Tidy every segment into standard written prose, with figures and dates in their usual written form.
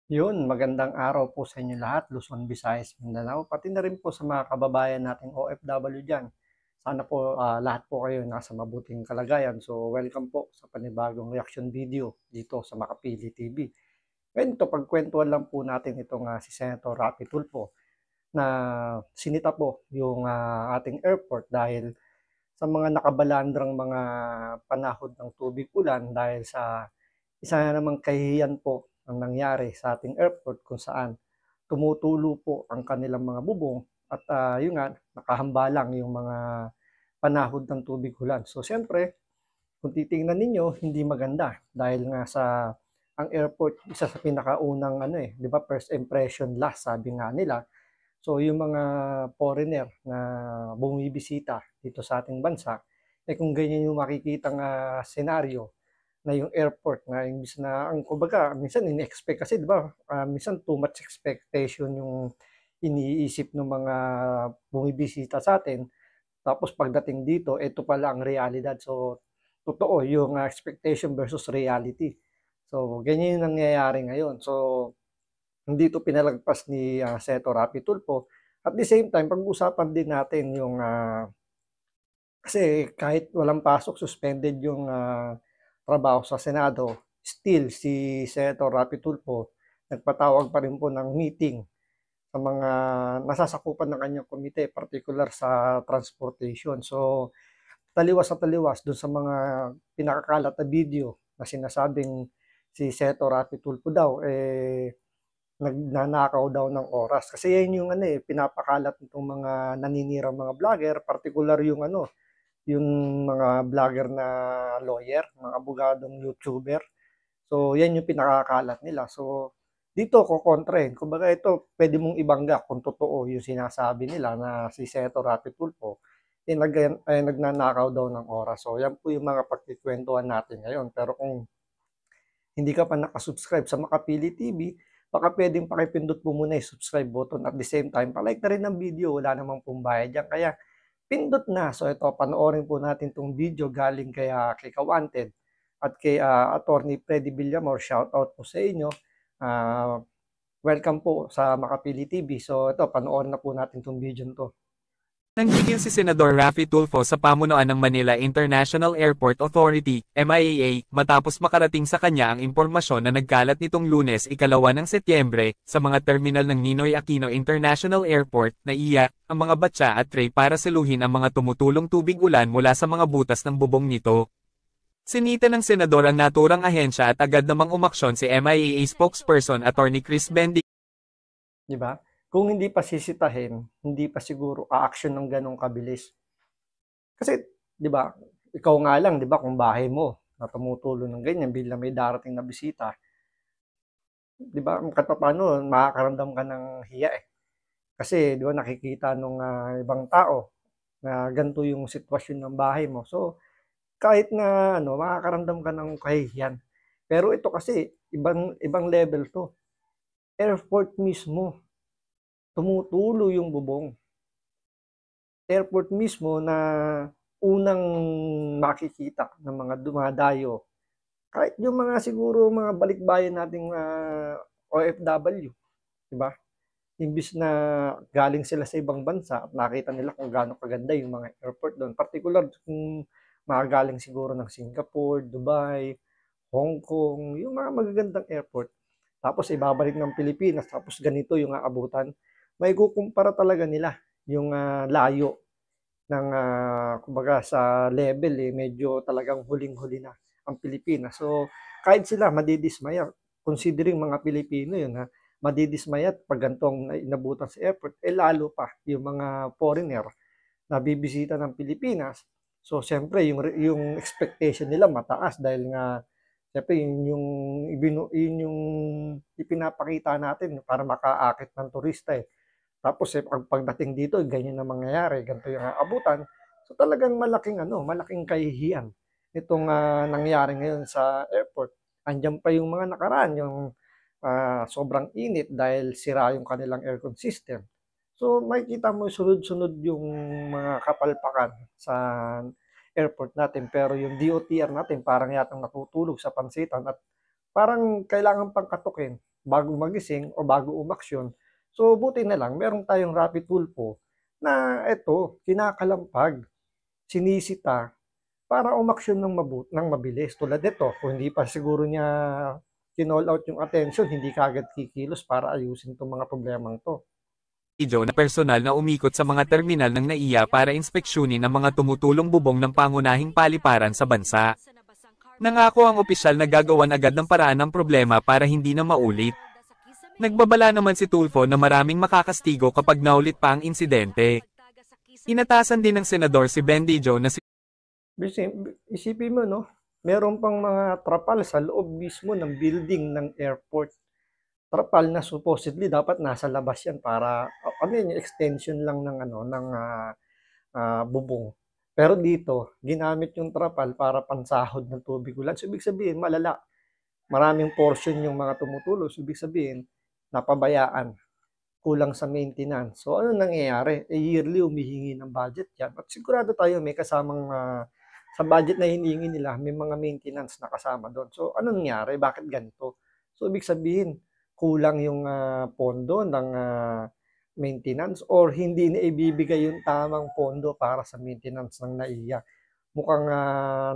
Yun, magandang araw po sa inyo lahat, Luzon, Visayas, Mindanao, pati na rin po sa mga kababayan nating OFW diyan. Sana po lahat po kayo nasa mabuting kalagayan. So, welcome po sa panibagong reaction video dito sa Makapili TV. Ngayon ito, pagkwentuhan lang po natin itong si Senator Raffy Tulfo na sinita po yung ating airport dahil sa mga nakabalandrang mga panahon ng tubig ulan dahil sa isa na namang kahihiyan po ang nangyari sa ating airport kung saan tumutulo po ang kanilang mga bubong at yun nga, nakahambalang yung mga panahon ng tubig ulan. So siyempre, kung titingnan ninyo, hindi maganda dahil nga sa ang airport, isa sa pinakaunang ano di ba, first impression last, sabi nga nila. So yung mga foreigner na bumibisita dito sa ating bansa, kung ganyan yung makikitang senaryo na yung airport na imbis na ang kumbaga minsan ini-expect kasi 'di ba minsan too much expectation yung iniisip ng mga bumibisita sa atin tapos pagdating dito ito pala ang realidad. So totoo yung expectation versus reality. So ganyan yung nangyayari ngayon. So hindi ito pinalagpas ni Senator Raffy Tulfo. At the same time pag-usapan din natin yung kasi kahit walang pasok suspended yung trabaho sa Senado, still si Senator Raffy Tulfo nagpatawag pa rin po ng meeting sa mga nasasakupan ng kanyang komite, particular sa transportation. So, taliwas sa taliwas dun sa mga pinakakalat na video na sinasabing si Senator Raffy Tulfo daw, nagnanakaw daw ng oras. Kasi yan yung pinapakalat nitong mga naninirang mga vlogger, particular yung yung mga vlogger na lawyer, mga abogadong YouTuber. So, yan yung pinakakalat nila. So, dito ko kontrahin. Kumbaga ito, pwede mong ibangga kung totoo yung sinasabi nila na si Senator Raffy Tulfo nagnanakaw daw ng oras. So, yan po yung mga pagkikwentuhan natin ngayon. Pero kung hindi ka pa nakasubscribe sa Makapili TV, baka pwedeng pakipindot po muna yung subscribe button at the same time, palike na rin ng video. Wala namang pumbayad dyan. Kaya, pindot na. So ito, panoorin po natin itong video galing kay Kawanted at kay Attorney Freddy Villamor. Shout out po sa inyo. Welcome po sa Makapili TV. So ito, panoorin na po natin itong video to. Nanggigil si Senador Raffy Tulfo sa pamunuan ng Manila International Airport Authority, MIAA, matapos makarating sa kanya ang impormasyon na nagkalat nitong Lunes, 2 ng Setyembre, sa mga terminal ng Ninoy Aquino International Airport, na ang mga batya at tray para saluhin ang mga tumutulong tubig ulan mula sa mga butas ng bubong nito. Sinita ng senador ang naturang ahensya at agad namang umaksyon si MIAA spokesperson Attorney Chris Bendic. Di ba? Kung hindi pa sisitahin, hindi pa siguro a-action ng ganong kabilis. Kasi, di ba, ikaw nga lang, di ba, kung bahay mo na tumutulo ng ganyan bilang may darating na bisita, di ba, kahit paano, makakaramdam ka ng hiya eh. Kasi, di ba, nakikita nung ibang tao na ganito yung sitwasyon ng bahay mo. So, kahit na makakaramdam ka ng kahihiyan. Pero ito kasi, ibang level to. Airport mismo, tumutulo yung bubong. Airport mismo na unang makikita ng mga dumadayo. Kahit yung mga siguro mga balikbayan nating OFW, di ba? Imbis na galing sila sa ibang bansa at nakita nila kung gaano kaganda yung mga airport doon. Particular kung mga galing siguro ng Singapore, Dubai, Hong Kong, yung mga magagandang airport. Tapos ibabalik ng Pilipinas, tapos ganito yung aabutan. May kukumpara talaga nila yung layo ng kumbaga sa level medyo talagang huling-huli na ang Pilipinas. So kahit sila madidismaya, considering mga Pilipino yun madidismaya pag gantong inabutan sa airport, lalo pa yung mga foreigner na bibisita ng Pilipinas. So siyempre yung expectation nila mataas dahil nga siyempre yun yung ipinapakita natin para makaakit ng turista eh. Tapos pagdating dito, ganyan na mangyayari, ganito yung abutan. So talagang malaking kahihiyan itong nangyari ngayon sa airport. Andiyan pa yung mga nakaraan, yung sobrang init dahil sira yung kanilang aircon system. So makikita mo sunod-sunod yung mga kapalpakan sa airport natin. Pero yung DOTR natin parang yatang natutulog sa pansitan at parang kailangan pang katukin bago magising o bago umaksyon. So, buti na lang, meron tayong Rapid Tulfo na ito, kinakalampag, sinisita, para umaksyon ng mabilis. Tulad nito, kung hindi pa siguro niya kinall out yung attention, hindi kaagad kikilos para ayusin itong mga problemang to. Joe na personal na umikot sa mga terminal ng NAIA para inspeksyonin ang mga tumutulong bubong ng pangunahing paliparan sa bansa. Nangako ang opisyal na gagawan agad ng paraan ng problema para hindi na maulit. Nagbabala naman si Tulfo na maraming makakastigo kapag naulit pa ang insidente. Inatasan din ng senador si Bendijo na Isipin mo, no? Meron pang mga trapal sa loob mismo ng building ng airport. Trapal na supposedly dapat nasa labas yan para ano yun, extension lang ng bubong. Pero dito, ginamit yung trapal para pansahod ng tubig ulan. So, ibig sabihin, malala. Maraming portion yung mga tumutulo. So, ibig sabihin, napabayaan. Kulang sa maintenance. So, ano nangyayari? Yearly, humihingi ng budget yan. At sigurado tayo may kasamang sa budget na hinihingi nila, may mga maintenance na kasama doon. So, ano nangyari? Bakit ganito? So, ibig sabihin, kulang yung pondo ng maintenance or hindi na ibibigay yung tamang pondo para sa maintenance ng NAIA. Mukhang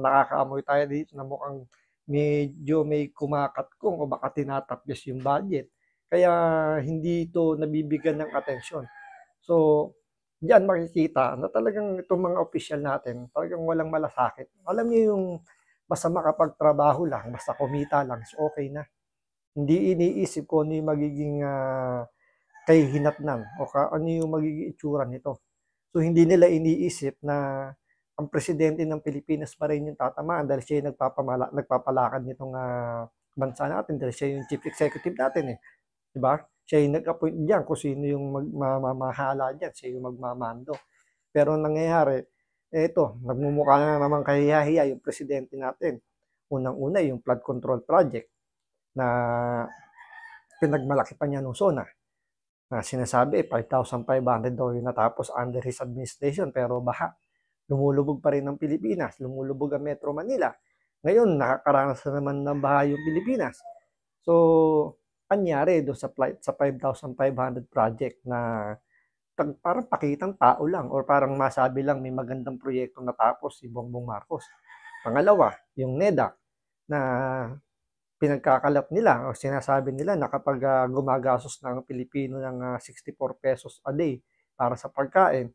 nakakaamoy tayo dito na mukhang medyo may kumakatkong o baka tinatapyas yung budget. Kaya hindi ito nabibigyan ng atensyon. So, diyan makikita na talagang itong mga opisyal natin, talagang walang malasakit. Alam niyo yung basta makapagtrabaho lang, basta kumita lang, so okay na. Hindi iniisip ko ano yung magiging kahihinatnan o ano yung magiging itsura nito. So, hindi nila iniisip na ang presidente ng Pilipinas pa rin yung tatamaan dahil siya yung nagpapalakad nitong bansa natin dahil siya yung chief executive natin eh. Diba? Siya yung nag-appoint diyan kung sino yung mamamahala diyan, siya yung magmamando. Pero nangyayari, ito, nagmumukha na naman kahihiya yung presidente natin. Unang-una yung flood control project na pinagmalaki pa niya nung SONA. Na sinasabi, 5,500 daw yung natapos under his administration, pero baha. Lumulubog pa rin ang Pilipinas, lumulubog ang Metro Manila. Ngayon, nakakaranas na naman ng baha yung Pilipinas. So, anyari doon sa 5,500 project na parang pakitang tao lang or parang masabi lang may magandang proyekto natapos si Bongbong Marcos. Pangalawa, yung NEDA na pinagkakalap nila o sinasabi nila na kapag gumagastos ng Pilipino ng 64 pesos a day para sa pagkain,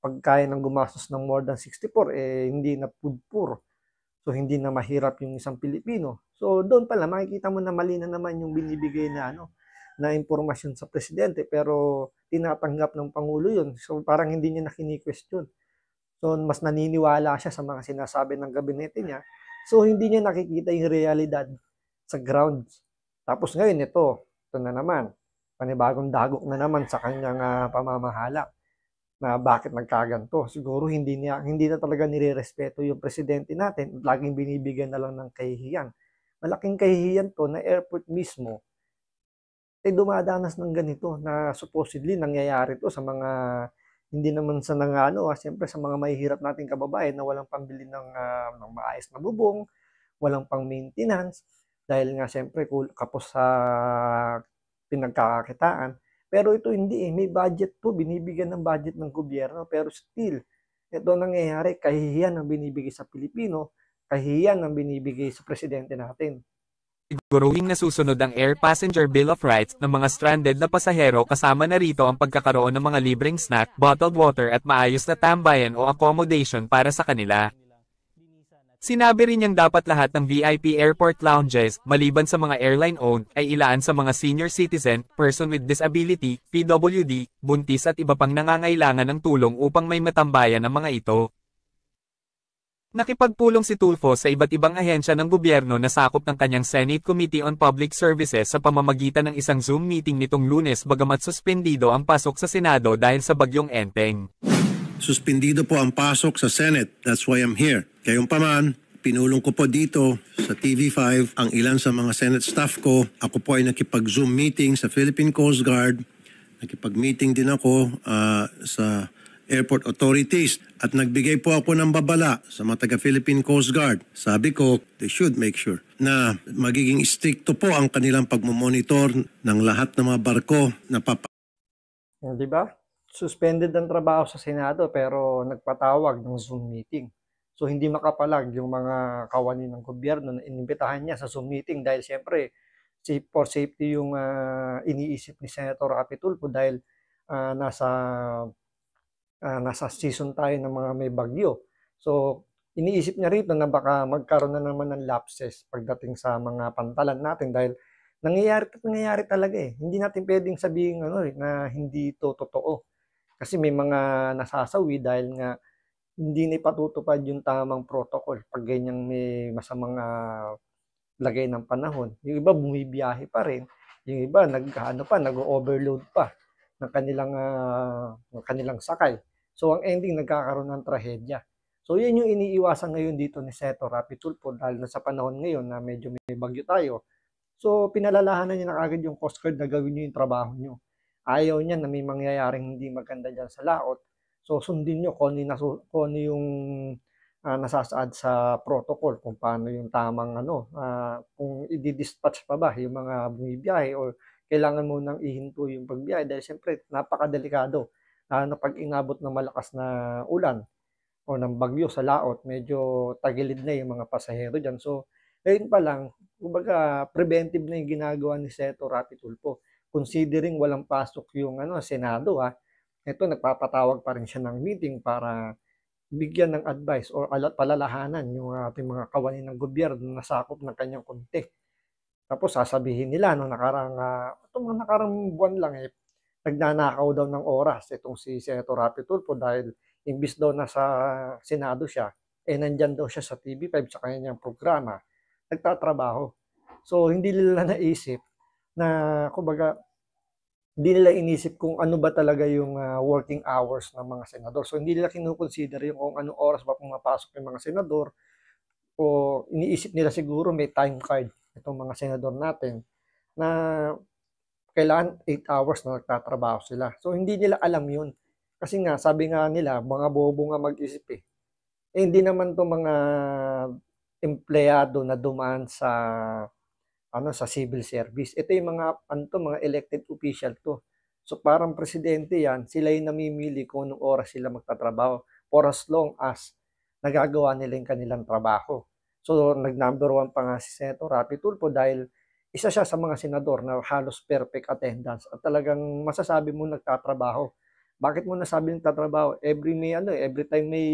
pagkain ng gumastos ng more than 64, hindi na food poor. So, hindi na mahirap yung isang Pilipino. So, doon pala, makikita mo na mali na naman yung binibigay na, na impormasyon sa presidente, pero tinatanggap ng Pangulo yun. So, parang hindi niya na kini-question. So, mas naniniwala siya sa mga sinasabi ng gabinete niya. So, hindi niya nakikita yung realidad sa ground. Tapos ngayon, ito na naman. Panibagong dagok na naman sa kanyang pamamahala na bakit nagkaganto. Siguro hindi na talaga nirerespeto yung presidente natin. Laging binibigyan na lang ng kahihiyan. Malaking kahihiyan to na airport mismo dumadanas ng ganito na supposedly nangyayari to sa mga hindi naman sa siyempre sa mga mahihirap nating kababayan na walang pambili ng maayos na bubong, walang pang maintenance dahil nga siyempre kapos sa pinagkakakitaan. Pero ito hindi may budget to, binibigyan ng budget ng gobyerno, pero still, ito nangyayari, kahihiyan ang binibigay sa Pilipino, kahihiyan ang binibigay sa presidente natin. Siguruhing nasusunod ang Air Passenger Bill of Rights ng mga stranded na pasahero kasama na rito ang pagkakaroon ng mga libreng snack, bottled water at maayos na tambayan o accommodation para sa kanila. Sinabi rin niyang dapat lahat ng VIP airport lounges, maliban sa mga airline-owned, ay ilaan sa mga senior citizen, person with disability, PWD, buntis at iba pang nangangailangan ng tulong upang may matambayan ang mga ito. Nakipagpulong si Tulfo sa iba't ibang ahensya ng gobyerno na sakop ng kanyang Senate Committee on Public Services sa pamamagitan ng isang Zoom meeting nitong Lunes bagamat suspendido ang pasok sa Senado dahil sa bagyong Enteng. Suspendido po ang pasok sa Senate. That's why I'm here. Gayunpaman, pinulong ko po dito sa TV5 ang ilan sa mga Senate staff ko. Ako po ay nakipag-Zoom meeting sa Philippine Coast Guard. Nakipag-meeting din ako sa airport authorities. At nagbigay po ako ng babala sa mga taga-Philippine Coast Guard. Sabi ko, they should make sure na magiging stricto po ang kanilang pagmamonitor ng lahat ng mga barko na Di ba? Suspended ang trabaho sa Senado pero nagpatawag ng Zoom meeting. So hindi makapalag yung mga kawani ng gobyerno na inimbitahan niya sa Zoom meeting dahil siyempre for safety yung iniisip ni Senator Rapi Tulfo dahil nasa season tayo ng mga may bagyo. So iniisip niya rito na baka magkaroon na naman ng lapses pagdating sa mga pantalan natin dahil nangyayari talaga eh. Hindi natin pwedeng sabihin na hindi ito totoo. Kasi may mga nasasawi dahil nga hindi na ipatutupad yung tamang protocol pag ganyang may masamang lagay ng panahon. Yung iba bumibiyahe pa rin, yung iba nag-overload pa ng kanilang sakay. So ang ending nagkakaroon ng trahedya. So yan yung iniiwasan ngayon dito ni Senator Rapi Tulfo dahil na sa panahon ngayon na medyo may bagyo tayo. So pinalalahanan niya na agad yung Coast Guard na gawin niyo yung trabaho niyo. Ayaw niya na may mangyayaring hindi maganda dyan sa laot. So sundin nyo kung ano yung nasasaad sa protocol, kung paano yung tamang kung i-dispatch pa ba yung mga bumibiyahe o kailangan mo nang ihinto yung pagbiyahe dahil siyempre napakadelikado. Pag inabot ng malakas na ulan o ng bagyo sa laot, medyo tagilid na yung mga pasahero dyan. So ngayon pa lang, kumbaga preventive na yung ginagawa ni Senator Rapi Tulfo. Considering walang pasok yung Senado ito nagpapatawag pa rin siya ng meeting para bigyan ng advice o palalahanan yung ating mga kawani ng gobyerno na sakop ng kanyang komite. Tapos sasabihin nila itong mga nakarang buwan lang nagnanakaw daw ng oras itong si Senator Rapi Tulfo dahil imbis daw na sa Senado siya, nandyan daw siya sa TV5 sa kanyang programa, nagtatrabaho. So hindi nila naisip na kumbaga hindi nila inisip kung ano ba talaga yung working hours ng mga senador. So hindi nila kinukonsider yung kung anong oras ba pumapasok yung mga senador o iniisip nila siguro may time card itong mga senador natin na kailangan 8 hours na nagtatrabaho sila. So hindi nila alam yun. Kasi nga sabi nga nila mga bobo nga mag-isip hindi naman to mga empleyado na dumaan sa civil service. Ito yung mga elected official to. So parang presidente yan, sila yung namimili kung anong oras sila magtatrabaho for as long as nagagawa nila yung kanilang trabaho. So nag-number 1 pa nga si Senator Rapi Tulfo dahil isa siya sa mga senador na halos perfect attendance at talagang masasabi mo nagtatrabaho. Bakit mo nasabi nagtatrabaho? Every time may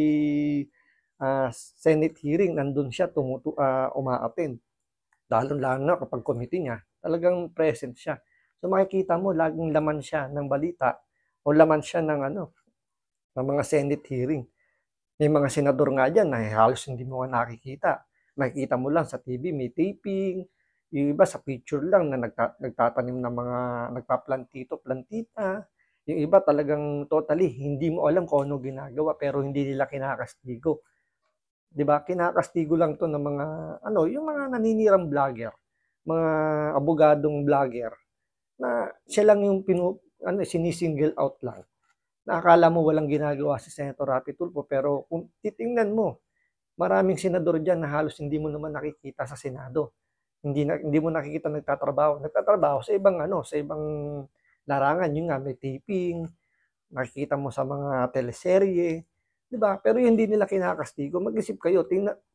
Senate hearing, nandun siya uma-attend. Lalo-lalo na kapag committee niya, talagang present siya. So makikita mo, laging laman siya ng balita o laman siya ng mga Senate hearing. May mga senador nga dyan na halos hindi mo nga nakikita. Makikita mo lang sa TV, may taping, yung iba sa picture lang na nagtatanim ng mga nagpaplantito, plantita. Yung iba talagang totally, hindi mo alam kung ano ginagawa pero hindi nila kinakastigo. 'Di ba? Kinakastigo lang 'to ng mga yung mga naninirang vlogger, mga abogadong vlogger na siya lang yung sinisingle out lang. Na akala mo walang ginagawa si Senator Rapi Tulfo pero kung titingnan mo, maraming senador diyan na halos hindi mo naman nakikita sa Senado. Hindi mo nakikita nagtatrabaho. Nagtatrabaho sa ibang larangan, yun nga may taping, nakikita mo sa mga teleserye. 'Di ba? Pero yung hindi nila kinakastigo, mag-isip kayo,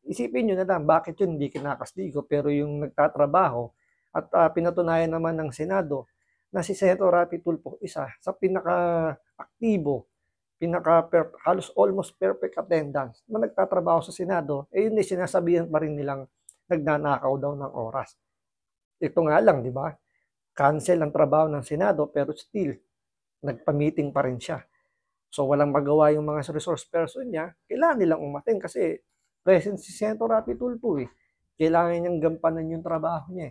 isipin niyo na lang bakit yun hindi kinakastigo pero yung nagtatrabaho at pinatunayan naman ng Senado na si Senator Rapi Tulfo isa sa pinaka-aktibo, halos almost perfect attendance na nagtatrabaho sa Senado, yun ay sinasabihan pa rin nilang nagnanakaw daw ng oras. Ito nga lang, 'di ba? Cancel ang trabaho ng Senado pero still nagpa-meeting pa rin siya. So walang magawa yung mga resource person niya, kailangan nilang umattend kasi present si Senator Rapi Tulfo Kailangan niyang gampanan yung trabaho niya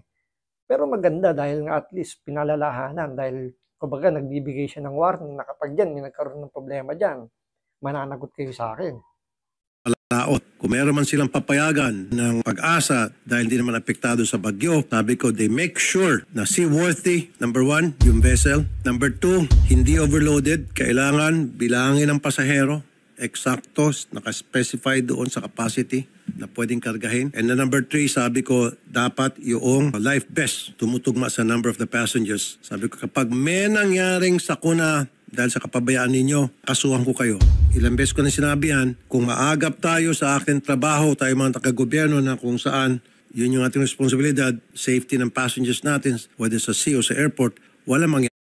Pero maganda dahil nga at least pinalalahanan dahil kumbaga nagbibigay siya ng warning na kapag yan may nagkaroon ng problema dyan, mananagot kayo sa akin. palaot. Kung meron man silang papayagan ng Pag-asa dahil hindi naman apektado sa bagyo, sabi ko, they make sure na seaworthy, number 1, yung vessel. Number 2, hindi overloaded. Kailangan bilangin ng pasahero, eksakto, nakaspecify doon sa capacity na pwedeng kargahin. And the number 3, sabi ko, dapat yung life vest tumutugma sa number of the passengers. Sabi ko, kapag may nangyaring sakuna dahil sa kapabayaan ninyo, kasuhan ko kayo. Ilang beses ko na sinabi yan, kung maagap tayo sa aking trabaho, tayo mga taga-gobyerno na kung saan, yun yung ating responsibilidad, safety ng passengers natin, whether sa sea o sa airport, wala mangyayari.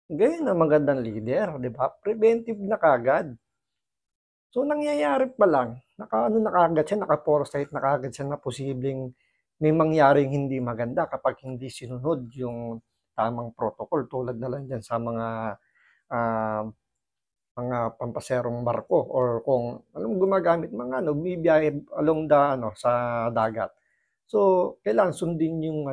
Ganyan ang magandang leader, di ba? Preventive na kagad. So nangyayari pa lang, naka kagad siya, naka-foresight na kagad siya na posibleng may mangyaring hindi maganda kapag hindi sinunod yung tamang protocol tulad na lang dyan sa mga pampaserong barko or kung gumagamit mga bibiyahe along sa dagat. So kailangan sundin yung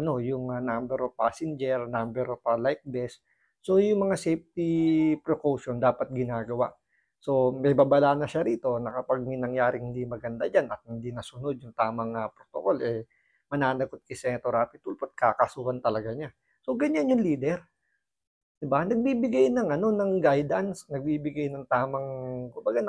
number of passenger, number of life vest. So yung mga safety precaution dapat ginagawa. So may babala na siya rito na kapag may nangyaring hindi maganda diyan at hindi nasunod yung tamang protocol, mananagot kay Senator Raffy Tulfo at kakasuhan talaga niya. So ganyan yung leader. 'Di ba? Nagbibigay ng guidance, nagbibigay ng tamang, kumbaga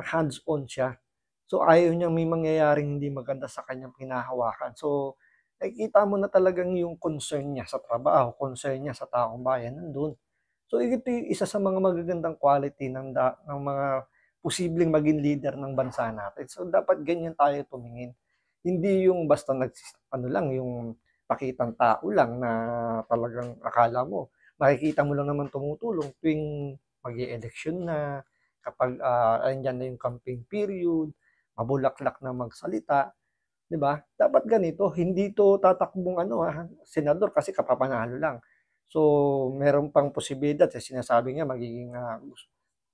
hands-on siya. So ayaw niya may mangyayaring hindi maganda sa kanyang hinahawakan. So nakikita mo na talagang yung concern niya sa trabaho, concern niya sa taong bayan nandun. So ito yung isa sa mga magagandang quality ng mga posibleng maging leader ng bansa natin. So dapat ganyan tayo tumingin. Hindi yung basta yung pakitang tao lang na talagang akala mo makikita mo lang naman tumutulong tuwing mag-i-eleksyon na, kapag andyan na yung campaign period, mabulaklak na magsalita, 'di ba? Dapat ganito, hindi to tatakbong senador kasi kapapanalo lang. So, meron pang posibilidad, sinasabi niya magiging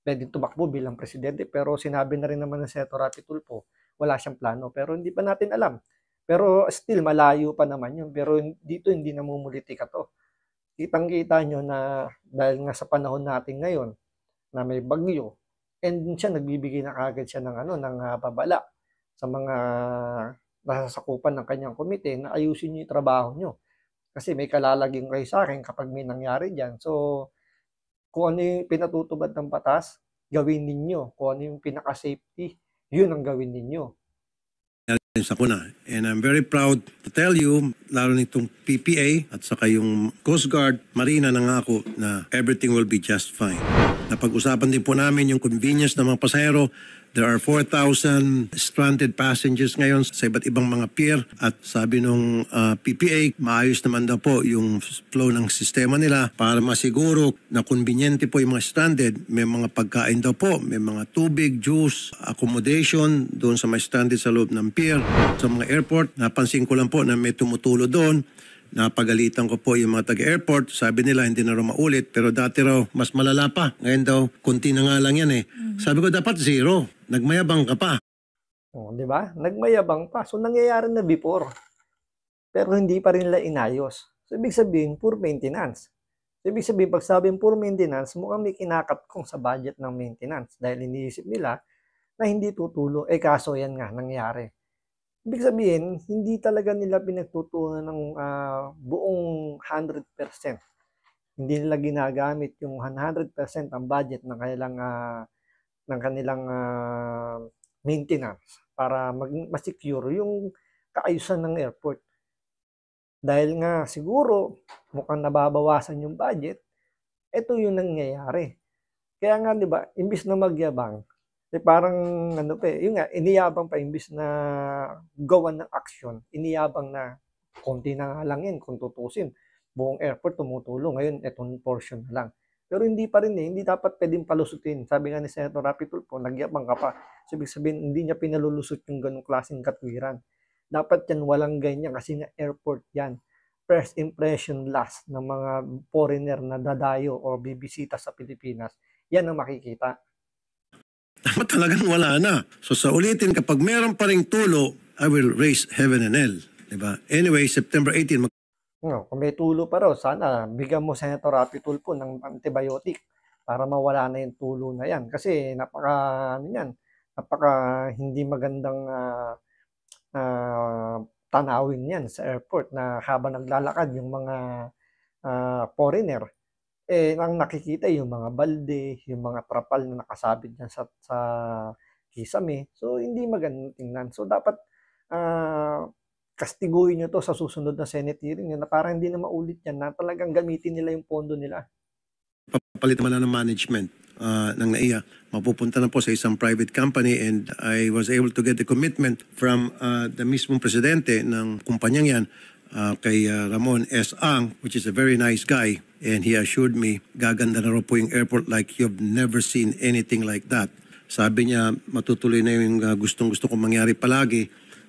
pwedeng tumakbo bilang presidente, pero sinabi na rin naman ng Senator Raffy Tulfo, wala siyang plano, pero hindi pa natin alam. Pero still, malayo pa naman yun. Pero dito, hindi namumulitika to. Kitang-kita nyo na dahil nga sa panahon natin ngayon na may bagyo, and siya nagbibigay na kagad siya ng babala sa mga nasasakupan ng kanyang komite na ayusin niyo yung trabaho niyo. Kasi may kalalaging kayo sa akin kapag may nangyari diyan. So, kung ano yung pinatutupad ng batas, gawin ninyo. Kung ano yung pinaka-safety, yun ang gawin ninyo. Sakuna. And I'm very proud to tell you, lalo nitong PPA at saka yung Coast Guard, Marina nangako na everything will be just fine. Napag-usapan din po namin yung convenience ng mga pasahero. There are 4,000 stranded passengers ngayon sa iba't ibang mga pier at sabi nung PPA, maayos naman daw po yung flow ng sistema nila para masiguro na conveniente po yung mga stranded. May mga pagkain daw po, may mga tubig, juice, accommodation doon sa mga stranded sa loob ng pier. Sa mga airport, napansin ko lang po na may tumutulo doon. Napagalitan ko po yung mga taga-airport. Sabi nila hindi na raw maulit pero dati raw mas malala pa. Ngayon daw, konti na nga lang yan eh. Sabi ko dapat zero. Nagmayabang ka pa. Oh, di ba? Nagmayabang pa. So nangyayari na before. Pero hindi pa rin nila inayos. So ibig sabihin, poor maintenance. So, ibig sabihin, pag sabing poor maintenance, mukhang may kinakatkong sa budget ng maintenance dahil iniisip nila na hindi tutulo. Kaso yan nga, nangyari. Ibig sabihin, hindi talaga nila pinagtutunan ng buong 100%. Hindi nila ginagamit yung 100% ang budget ng kanilang maintenance para ma-secure yung kaayusan ng airport. Dahil nga siguro mukhang nababawasan yung budget, ito yung nangyayari. Kaya nga 'di ba, imbis na magyabang, parang yun nga, iniyabang pa imbis na gawan ng aksyon, iniyabang na konti na nga lang yan kung tutusin. Buong airport tumutulong, ngayon etong portion na lang. Pero hindi pa rin hindi dapat pwedeng palusutin. Sabi nga ni Senator Raffy Tulfo, nagyabang ka pa. So, ibig sabihin, hindi niya pinalulusot yung ganong klaseng katwiran. Dapat yan walang ganyan kasi nga airport yan. First impression last ng mga foreigner na dadayo o bibisita sa Pilipinas, yan ang makikita. Dapat talagang wala na. So sa ulitin, kapag meron pa ring tulo, I will raise heaven and hell. Diba? Anyway, September 18, Kung may tulo pa raw, sana bigyan mo Senator Raffy Tulfo ng antibiotic para mawala na yung tulo na yan. Kasi napaka hindi magandang tanawin yan sa airport na habang naglalakad yung mga foreigner, ang nakikita yung mga balde, yung mga trapal na nakasabit dyan sa kisame. So, hindi magandang tingnan. So, dapat kastiguhin nyo to sa susunod na Senate hearing na para hindi na maulit yan na talagang gamitin nila yung pondo nila. Papalit naman na ng management ng NAIA. Mapupunta na po sa isang private company and I was able to get the commitment from the mismong presidente ng kumpanyang yan kay Ramon S. Ang, which is a very nice guy, and he assured me gaganda na raw po yung airport like you've never seen anything like that. Sabi niya matutuloy na yung gustong-gusto kong mangyari palagi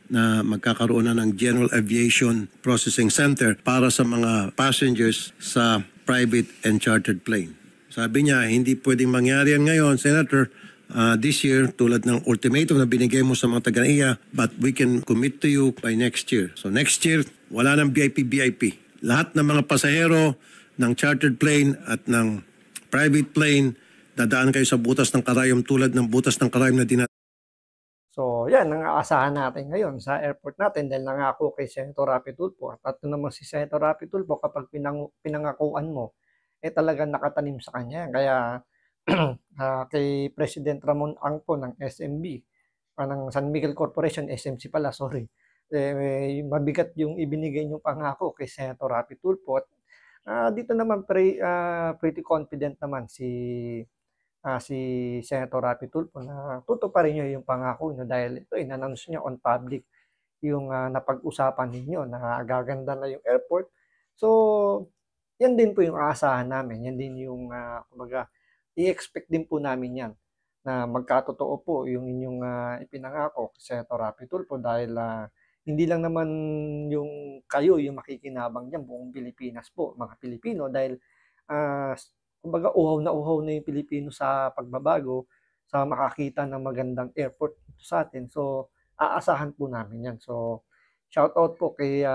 na magkakaroon na ng General Aviation Processing Center para sa mga passengers sa private and chartered plane. Sabi niya, hindi pwedeng mangyari yan ngayon, Senator, this year, tulad ng ultimatum na binigay mo sa mga taga-NAIA, but we can commit to you by next year. So next year, wala ng VIP. Lahat ng mga pasahero ng chartered plane at ng private plane, dadaan kayo sa butas ng karayom tulad ng butas ng karayom na So, yan ang aasahan natin ngayon sa airport natin dahil nangako kay Senator Raffy Tulfo. At ito naman si Senator Raffy Tulfo, kapag pinangakuan mo, talagang nakatanim sa kanya. Kaya kay President Ramon Ang po ng SMB, ng San Miguel Corporation, SMC pala, sorry. Mabigat yung ibinigay niyong pangako kay Senator Raffy Tulfo. At dito naman pretty confident naman si Senator Raffy Tulfo na tutuparin niyo yung pangako niyo dahil ito in-announce niya on public yung napag-usapan ninyo na gaganda na yung airport. So, yan din po yung aasahan namin. Yan din yung kumbaga i-expect din po namin yan na magkatotoo po yung inyong ipinangako kay Senator Raffy Tulfo dahil hindi lang naman yung kayo yung makikinabang diyan, buong Pilipinas po, mga Pilipino, dahil kumbaga uhaw na yung Pilipino sa pagbabago, sa makakita ng magandang airport dito sa atin. So, aasahan po namin yan. So, shout out po kay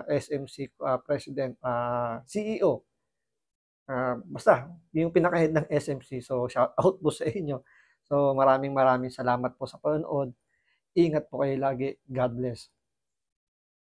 SMC President, CEO. Basta, yung pinaka-head ng SMC. So, shout out po sa inyo. So, maraming salamat po sa panonood. Ingat po kayo lagi. God bless.